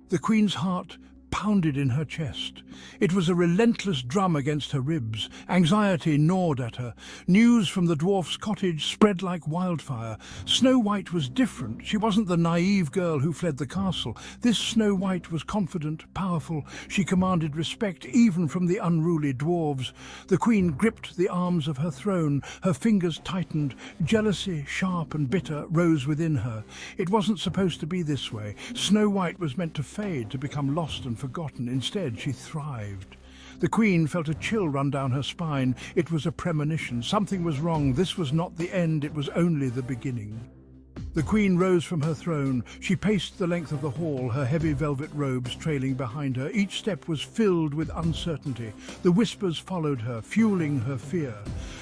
The queen's heart pounded in her chest. It was a relentless drum against her ribs. Anxiety gnawed at her. News from the dwarf's cottage spread like wildfire. Snow White was different. She wasn't the naive girl who fled the castle. This Snow White was confident, powerful. She commanded respect even from the unruly dwarves. The queen gripped the arms of her throne. Her fingers tightened. Jealousy, sharp and bitter, rose within her. It wasn't supposed to be this way. Snow White was meant to fade, to become lost and forgotten. Instead, she thrived. The queen felt a chill run down her spine. It was a premonition. Something was wrong. This was not the end. It was only the beginning. The queen rose from her throne. She paced the length of the hall, her heavy velvet robes trailing behind her. Each step was filled with uncertainty. The whispers followed her, fueling her fear.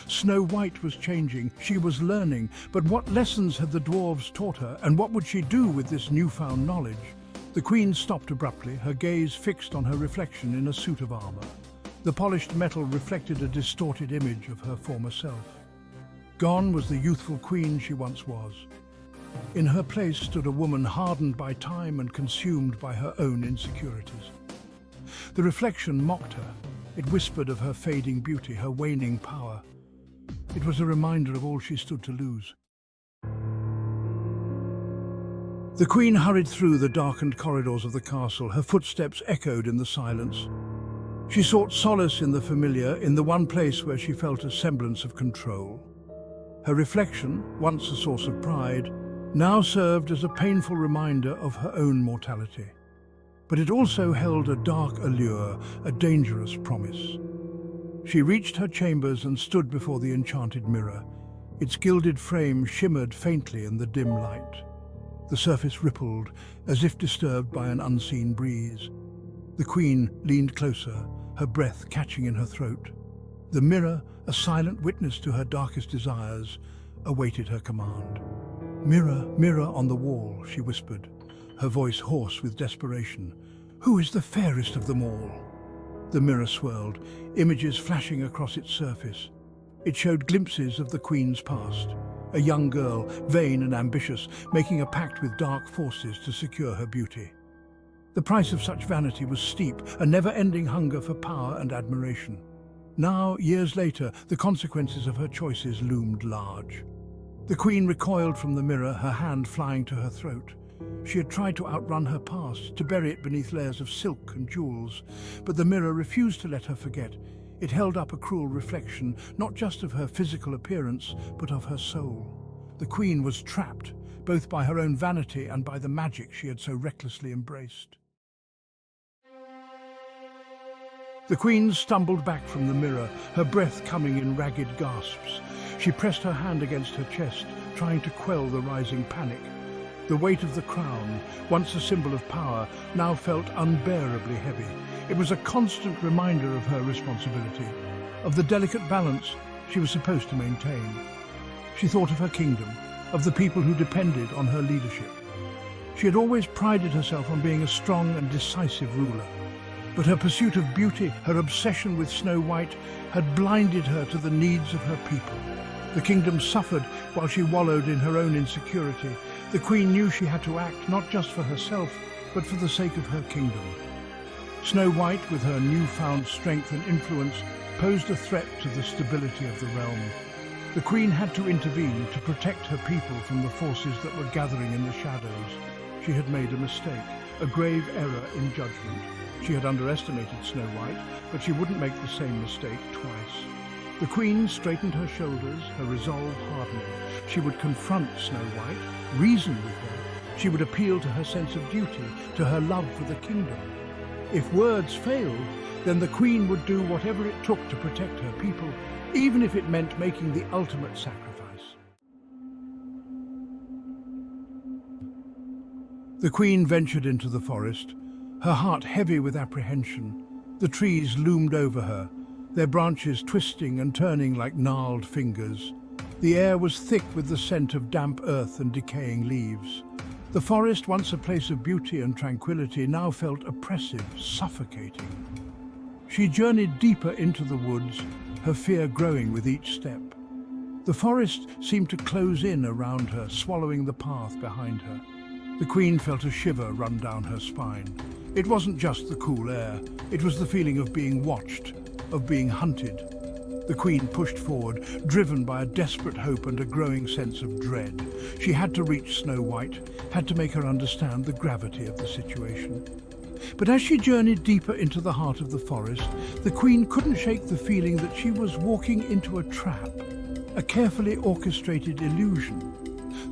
Snow White was changing. She was learning. But what lessons had the dwarves taught her, and what would she do with this newfound knowledge? The queen stopped abruptly, her gaze fixed on her reflection in a suit of armor. The polished metal reflected a distorted image of her former self. Gone was the youthful queen she once was. In her place stood a woman hardened by time and consumed by her own insecurities. The reflection mocked her. It whispered of her fading beauty, her waning power. It was a reminder of all she stood to lose. The queen hurried through the darkened corridors of the castle. Her footsteps echoed in the silence. She sought solace in the familiar, in the one place where she felt a semblance of control. Her reflection, once a source of pride, now served as a painful reminder of her own mortality. But it also held a dark allure, a dangerous promise. She reached her chambers and stood before the enchanted mirror. Its gilded frame shimmered faintly in the dim light. The surface rippled, as if disturbed by an unseen breeze. The queen leaned closer, her breath catching in her throat. The mirror, a silent witness to her darkest desires, awaited her command. "Mirror, mirror on the wall," she whispered, her voice hoarse with desperation. "Who is the fairest of them all?" The mirror swirled, images flashing across its surface. It showed glimpses of the queen's past. A young girl, vain and ambitious, making a pact with dark forces to secure her beauty. The price of such vanity was steep, a never-ending hunger for power and admiration. Now, years later, the consequences of her choices loomed large. The queen recoiled from the mirror, her hand flying to her throat. She had tried to outrun her past, to bury it beneath layers of silk and jewels, but the mirror refused to let her forget. It held up a cruel reflection, not just of her physical appearance, but of her soul. The queen was trapped, both by her own vanity and by the magic she had so recklessly embraced. The queen stumbled back from the mirror, her breath coming in ragged gasps. She pressed her hand against her chest, trying to quell the rising panic. The weight of the crown, once a symbol of power, now felt unbearably heavy. It was a constant reminder of her responsibility, of the delicate balance she was supposed to maintain. She thought of her kingdom, of the people who depended on her leadership. She had always prided herself on being a strong and decisive ruler. But her pursuit of beauty, her obsession with Snow White, had blinded her to the needs of her people. The kingdom suffered while she wallowed in her own insecurity. The queen knew she had to act not just for herself, but for the sake of her kingdom. Snow White, with her newfound strength and influence, posed a threat to the stability of the realm. The queen had to intervene to protect her people from the forces that were gathering in the shadows. She had made a mistake, a grave error in judgment. She had underestimated Snow White, but she wouldn't make the same mistake twice. The queen straightened her shoulders, her resolve hardening. She would confront Snow White, reason with her. She would appeal to her sense of duty, to her love for the kingdom. If words failed, then the queen would do whatever it took to protect her people, even if it meant making the ultimate sacrifice. The queen ventured into the forest, her heart heavy with apprehension. The trees loomed over her, their branches twisting and turning like gnarled fingers. The air was thick with the scent of damp earth and decaying leaves. The forest, once a place of beauty and tranquility, now felt oppressive, suffocating. She journeyed deeper into the woods, her fear growing with each step. The forest seemed to close in around her, swallowing the path behind her. The Queen felt a shiver run down her spine. It wasn't just the cool air, it was the feeling of being watched, of being hunted. The Queen pushed forward, driven by a desperate hope and a growing sense of dread. She had to reach Snow White, had to make her understand the gravity of the situation. But as she journeyed deeper into the heart of the forest, the Queen couldn't shake the feeling that she was walking into a trap, a carefully orchestrated illusion.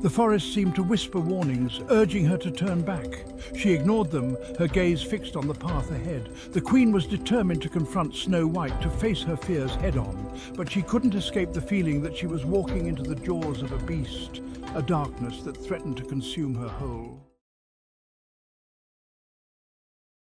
The forest seemed to whisper warnings, urging her to turn back. She ignored them, her gaze fixed on the path ahead. The Queen was determined to confront Snow White, to face her fears head-on, but she couldn't escape the feeling that she was walking into the jaws of a beast, a darkness that threatened to consume her whole.